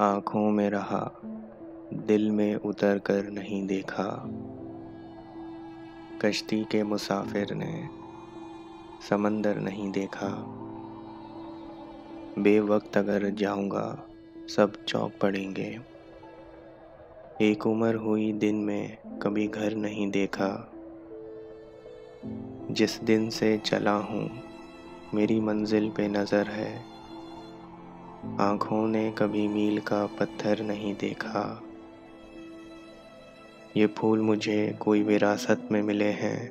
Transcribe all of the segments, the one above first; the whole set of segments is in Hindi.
आँखों में रहा, दिल में उतर कर नहीं देखा। कश्ती के मुसाफिर ने समंदर नहीं देखा। बेवक्त अगर जाऊंगा सब चौंक पड़ेंगे। एक उम्र हुई दिन में कभी घर नहीं देखा। जिस दिन से चला हूँ मेरी मंजिल पे नज़र है। आँखों ने कभी मील का पत्थर नहीं देखा। ये फूल मुझे कोई विरासत में मिले हैं।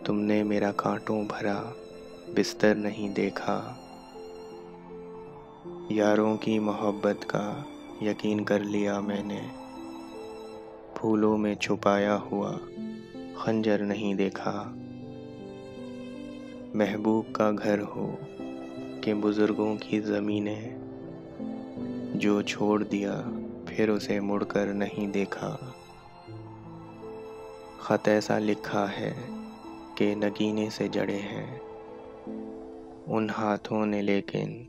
तुमने मेरा कांटों भरा बिस्तर नहीं देखा। यारों की मोहब्बत का यकीन कर लिया मैंने। फूलों में छुपाया हुआ खंजर नहीं देखा। महबूब का घर हो कि बुजुर्गों की ज़मीनें, जो छोड़ दिया फिर उसे मुड़कर नहीं देखा। खत ऐसा लिखा है कि नगीने से जड़े हैं उन हाथों ने, लेकिन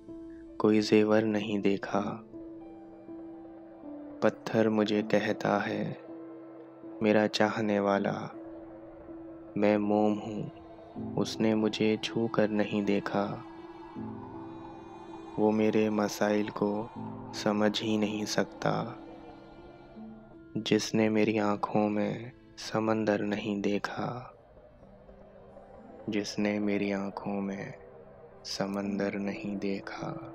कोई जेवर नहीं देखा। पत्थर मुझे कहता है मेरा चाहने वाला, मैं मोम हूँ उसने मुझे छू कर नहीं देखा। वो मेरे मसाइल को समझ ही नहीं सकता, जिसने मेरी आँखों में समंदर नहीं देखा। जिसने मेरी आँखों में समंदर नहीं देखा।